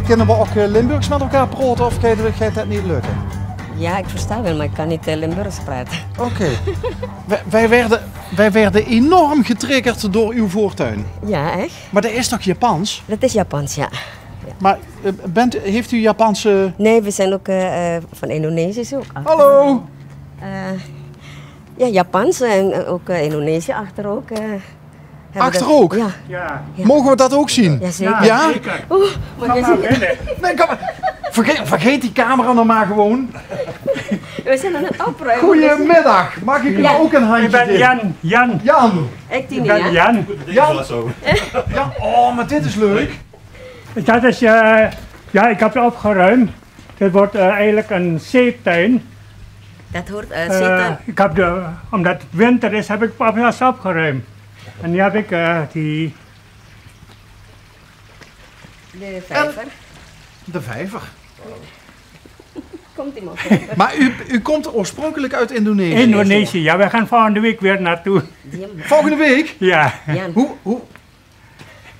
Kunnen we ook Limburgs met elkaar praten of gaat dat niet lukken? Ja, ik versta wel, maar ik kan niet Limburgs praten. Oké. Wij werden enorm getriggerd door uw voortuin. Ja, echt? Maar dat is toch Japans? Dat is Japans, ja. Maar heeft u Japanse... Nee, we zijn ook van Indonesië ook. Hallo! Ja, Japans en ook Indonesië achter ook. Achter ook? Ja. Ja. Mogen we dat ook zien? Ja, zeker. Ja? Zeker. Oeh, maar Kom maar binnen. Nee, kom maar. Vergeet die camera dan maar gewoon. we zijn aan het opruimen. Goedemiddag. Mag ik u Ja. ook een handje Ik ben geven? Jan. Jan. Ik Ik ben Jan. Jan. Ja. Oh, maar dit is leuk. Dat is, ja, ik heb het opgeruimd. Dit wordt eigenlijk een zeetuin. Dat hoort zitten. Ik heb omdat het winter is, heb ik alles opgeruimd. En nu heb ik die... De vijver. De vijver. Komt iemand. Maar u komt oorspronkelijk uit Indonesië. Indonesië, ja, we gaan volgende week weer naartoe. Volgende week? Ja.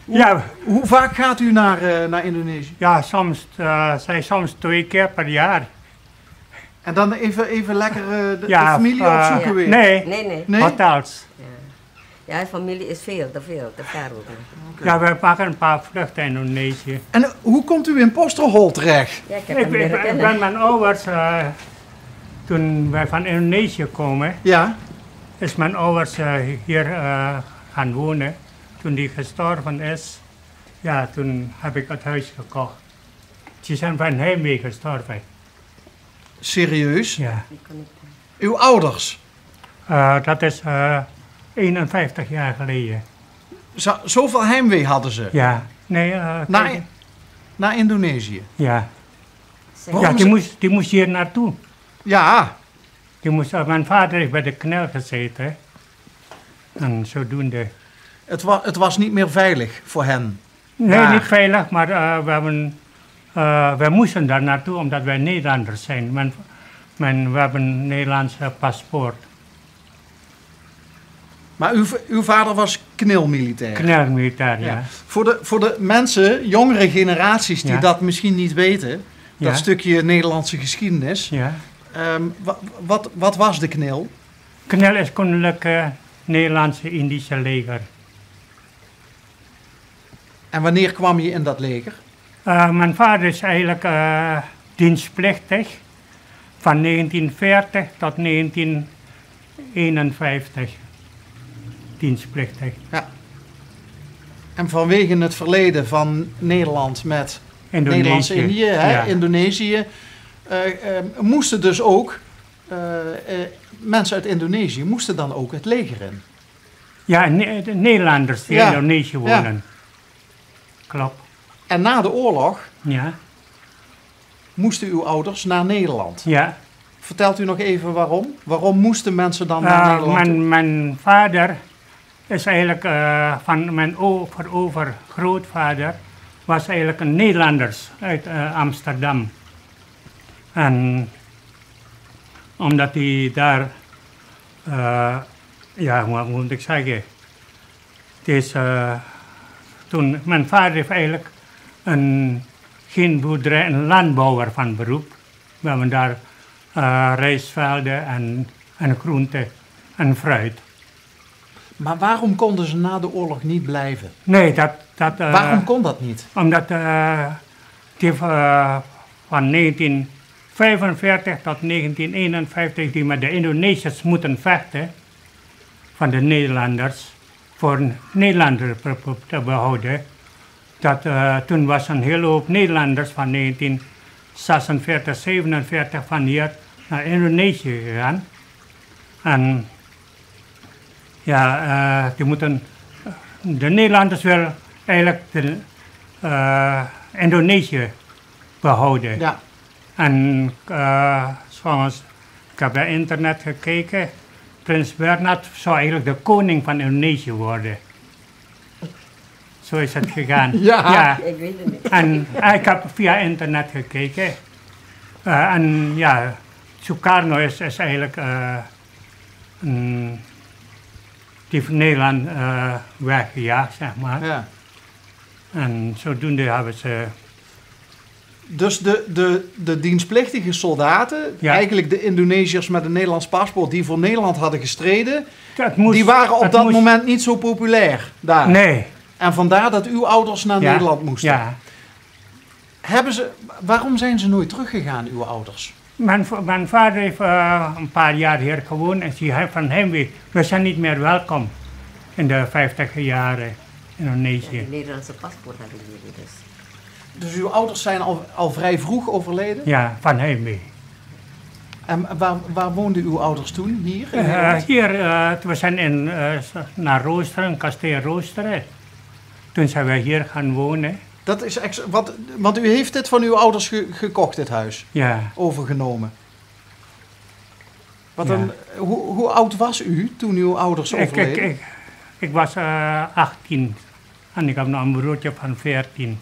Jan. Hoe vaak gaat u naar Indonesië? Ja, soms 2 keer per jaar. En dan even lekker de Ja, familie opzoeken weer? Nee, Nee. hotels. Ja, familie is veel, te ver ook. Ja, we pakken een paar vluchten in Indonesië. En hoe komt u in Posterhol terecht? Ja, ik heb Ik hem leren kennen. ben mijn ouders, toen wij van Indonesië komen, Ja. is mijn ouders hier gaan wonen. Toen die gestorven is, ja, toen heb ik het huis gekocht. Ze zijn van heimwee gestorven. Serieus? Ja. Uw ouders? Dat is 51 jaar geleden. Zoveel heimwee hadden ze? Ja. Nee, Naar Indonesië? ja. Waarom Ja, die moest hier naartoe. Ja. Mijn vader heeft bij de knel gezeten. En zodoende. Het was niet meer veilig voor hen? Nee, Ja. niet veilig, maar we moesten daar naartoe omdat wij Nederlanders zijn. We hebben een Nederlands paspoort. Maar uw vader was knilmilitair? Knelmilitair, ja. Voor de mensen, jongere generaties die Ja. dat misschien niet weten, Ja. dat stukje Nederlandse geschiedenis. Ja. Wat was de knil? Knel is Koninklijke Nederlandse Indische Leger. En wanneer kwam je in dat leger? Mijn vader is eigenlijk dienstplichtig van 1940 tot 1951. Dienstplichtig. Ja. En vanwege het verleden van Nederland met Indonesië. Nederlands-Indië, Ja. Indonesië, moesten dus ook mensen uit Indonesië moesten dan ook het leger in. Ja, de Nederlanders die Ja. in Indonesië wonen. Klopt. En na de oorlog Ja. moesten uw ouders naar Nederland. Ja. Vertelt u nog even waarom? Waarom moesten mensen dan naar Nederland toe? Mijn vader is eigenlijk van mijn overgrootvader was eigenlijk een Nederlanders uit Amsterdam. En omdat hij daar, ja, hoe moet ik zeggen, het is, toen, mijn vader heeft eigenlijk geen boerderij, een landbouwer van beroep. We hebben daar rijstvelden en groenten en fruit. Maar waarom konden ze na de oorlog niet blijven? Nee, Waarom kon dat niet? omdat die van 1945 tot 1951 die met de Indonesiërs moeten vechten, van de Nederlanders, voor Nederlanders te behouden. Toen was een hele hoop Nederlanders van 1946, 47 van hier naar Indonesië gegaan. En ja, de Nederlanders willen eigenlijk Indonesië behouden. Ja. En zoals ik heb bij internet gekeken, Prins Bernhard zou eigenlijk de koning van Indonesië worden. Zo is het gegaan. Ja. Ik weet het niet. En ik heb via internet gekeken. En ja, Sukarno is eigenlijk die van Nederland weggejaagd, zeg maar. Ja. En zodoende hebben ze Dus de dienstplichtige soldaten, Ja. eigenlijk de Indonesiërs met een Nederlands paspoort die voor Nederland hadden gestreden, Het moest, die waren op het dat moest- moment niet zo populair daar. Nee. En vandaar dat uw ouders naar Ja. Nederland moesten. Ja. Waarom zijn ze nooit teruggegaan, uw ouders? Mijn vader heeft een paar jaar hier gewoond en zei van hem, we zijn niet meer welkom in de 50 jaren in Indonesië. Een Nederlandse paspoort hebben jullie dus. Dus uw ouders zijn al vrij vroeg overleden? Ja, van hem. En waar woonden uw ouders toen? Hier in Nederland? Hier, we zijn naar Roosteren, kasteel Roosteren. Toen zijn we hier gaan wonen. Dat is want u heeft dit van uw ouders gekocht, dit huis? Ja, Overgenomen. Ja. Hoe oud was u toen uw ouders overleden? ik was 18 en ik heb nog een broertje van 14.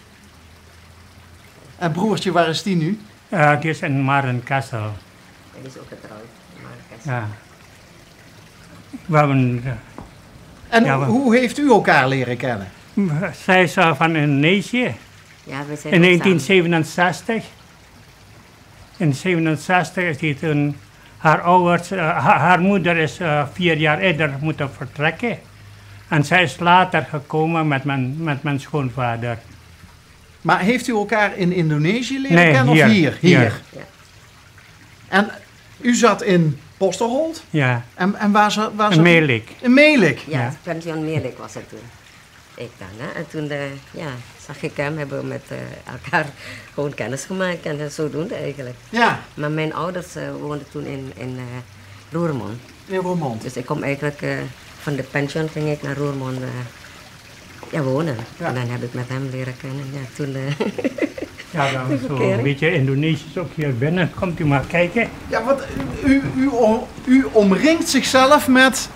En broertje, waar is die nu? Die is in Marenkessel. En die is ook getrouwd. Ja. We hebben, En Ja, hoe heeft u elkaar leren kennen? zij is van Indonesië Ja, we zijn in ook 1967. In 1967 is die toen, haar ouders, haar moeder is 4 jaar eerder moeten vertrekken. En zij is later gekomen met mijn schoonvader. Maar heeft u elkaar in Indonesië leren Nee, kennen hier. of hier? Hier. Ja. En u zat in Posterholt? Ja, En waar zat in Melik. In Melik. Ja, Ja. pension Meerlijk was het toen. Ik dan, hè. En toen zag ik hem, hebben we met elkaar gewoon kennis gemaakt en zodoende eigenlijk. Ja, Maar mijn ouders woonden toen in Roermond. in Roermond. Dus ik kom eigenlijk van de pension ging ik naar Roermond wonen. Ja. En dan heb ik met hem leren kennen. Ja, toen, Ja, dan zo Verkering. een beetje Indonesisch ook hier binnen. Komt u maar kijken. Ja, want u omringt zichzelf met...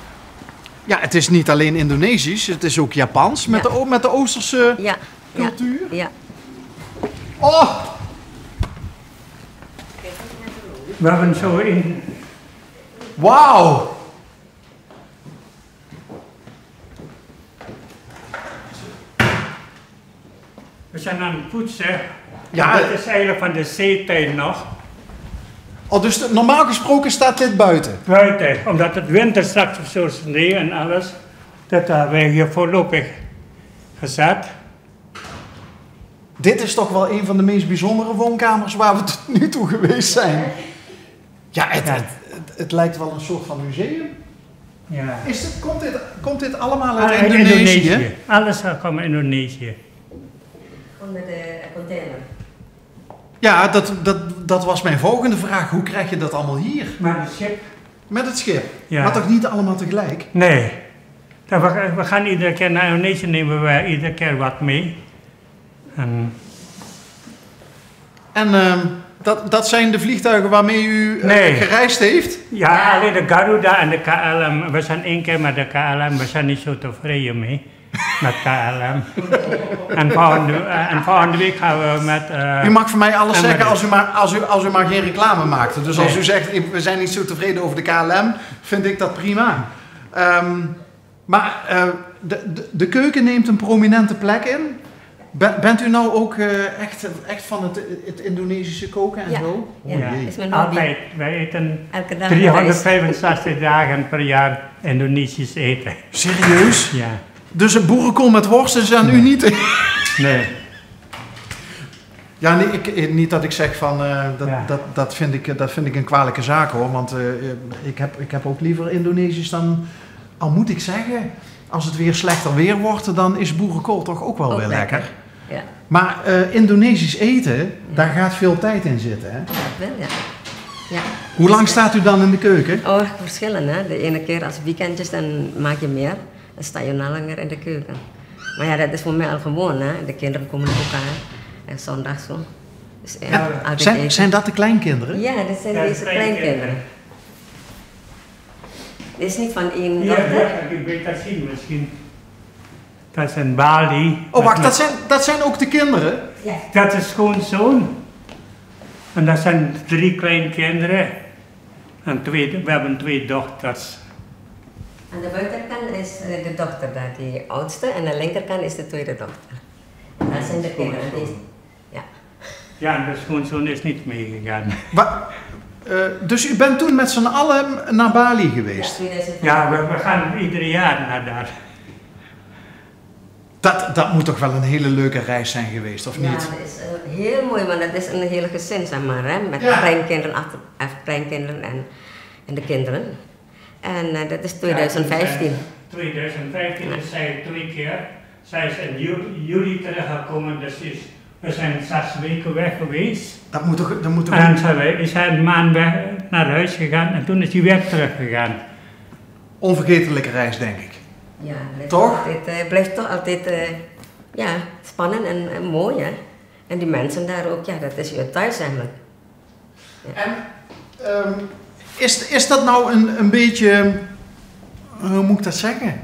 Ja, het is niet alleen Indonesisch, het is ook Japans. Met, Ja. met de Oosterse ja, cultuur. Ja. Oh! We hebben zo in... Wauw! We zijn aan het poetsen. Ja. Dat is eigenlijk van de zeetuin nog. Oh, dus normaal gesproken staat dit buiten. Buiten, omdat het winter straks zo sneeuw en alles. Dat hebben wij hier voorlopig gezet. Dit is toch wel een van de meest bijzondere woonkamers waar we tot nu toe geweest zijn. Ja, het lijkt wel een soort van museum. Ja. Komt dit allemaal uit Uit Indonesië? Alles komt uit Indonesië. Gewoon met de container. Ja, dat was mijn volgende vraag. Hoe krijg je dat allemaal hier? Maar het schip? Met het schip? Ja. Maar toch niet allemaal tegelijk? Nee. We gaan iedere keer naar Indonesië, nemen we iedere keer wat mee. En dat zijn de vliegtuigen waarmee u Nee. gereisd heeft? Ja, alleen de Garuda en de KLM. We zijn 1 keer met de KLM, we zijn niet zo tevreden mee. Met KLM. En volgende week gaan we met... U mag van mij alles en zeggen met- als u maar geen reclame maakt. Dus als Nee. u zegt, we zijn niet zo tevreden over de KLM, vind ik dat prima. Maar de keuken neemt een prominente plek in. Bent u nou ook echt van het Indonesische koken en Ja. zo? Ja, Oh jee. is mijn hobby. Altijd. Wij eten Elke dag 365 dagen per jaar Indonesisch eten. Serieus? Ja. Dus een boerenkool met worst is aan u niet? Nee. Ja, nee, niet dat ik zeg van, Ja. dat vind ik een kwalijke zaak hoor. Want ik heb ook liever Indonesisch dan, al moet ik zeggen, als het weer slechter weer wordt, dan is boerenkool toch ook wel Ook weer lekker. Ja, Maar Indonesisch eten, daar gaat veel tijd in zitten hè? dat wel, ja. Ja. Hoe lang staat u dan in de keuken? Oh, verschillen hè. De ene keer als weekendjes dan maak je meer. Dan sta je nou langer in de keuken. Maar ja, dat is voor mij al gewoon hè. De kinderen komen naar elkaar. En zondag zo. Dus altijd eten. Zijn dat de kleinkinderen? Ja, dat zijn Ja, deze kleinkinderen. Dit is niet van één Hier, dochter. hier, ik weet dat zien misschien. Dat is een Bali. Oh wacht, dat zijn ook de kinderen? Ja. Dat is schoonzoon. En dat zijn 3 kleinkinderen. En we hebben 2 dochters. Aan de buitenkant is de dochter daar, die oudste. En aan de linkerkant is de tweede dochter. Dat zijn de kinderen. Ja. Ja, de schoonzoon is niet meegegaan. Dus u bent toen met z'n allen naar Bali geweest? 2005. Ja, we gaan ieder jaar naar daar. Dat moet toch wel een hele leuke reis zijn geweest, of Ja, niet? dat is heel mooi, want dat is een hele gezin, zeg maar, hè, met Ja. kleinkinderen, kleinkinderen en de kinderen. En dat is 2015. 2015 is zij 2 keer. Zij is in juli teruggekomen, dus we zijn 6 weken weg geweest. Dat moet toch En is hij een maand weg naar huis gegaan en toen is hij weer teruggegaan. onvergetelijke reis, denk ik. Ja, Toch? Het blijft toch altijd ja, spannend en mooi, hè. En die mensen daar ook, ja, dat is je thuis eigenlijk. En is dat nou een beetje, hoe moet ik dat zeggen?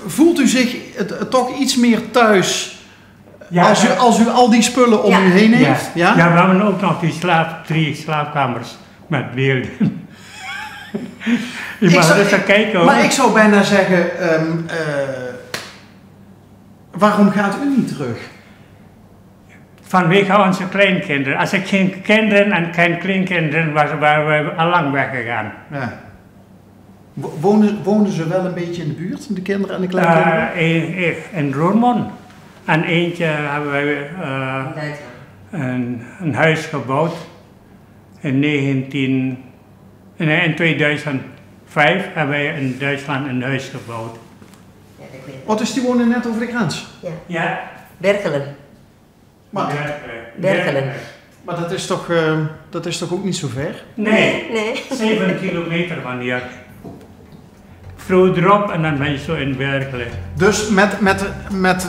Voelt u zich toch iets meer thuis Ja, als u al die spullen om Ja. u heen heeft? Ja, we hebben ook nog die 3 slaapkamers met beelden. Je mag zou- eens gaan kijken hoor. Maar ik zou bijna zeggen, waarom gaat u niet terug? Vanwege onze kleinkinderen. Als ik geen kinderen en geen kleinkinderen was, waren we al lang weggegaan. Ja. Wonen ze wel een beetje in de buurt, de kinderen en de kleinkinderen? In Roermond. En eentje hebben wij In Duitsland. een huis gebouwd in 2005 hebben wij in Duitsland een huis gebouwd. Ja, ik weet het. Oh, dus die wonen net over de grens? Ja. Ja, Berkelen. Maar, Berkelen. maar dat is toch ook niet zo ver? Nee, Nee. 7 kilometer van hier. Vroeg erop en dan ben je zo in Berkelen. Dus met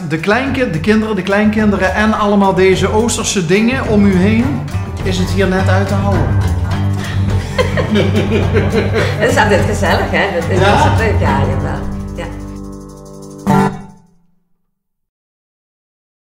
de kinderen, de kleinkinderen en allemaal deze Oosterse dingen om u heen, is het hier net uit te houden. Het is altijd gezellig, hè? Dat is Ja? leuk, ja, jawel.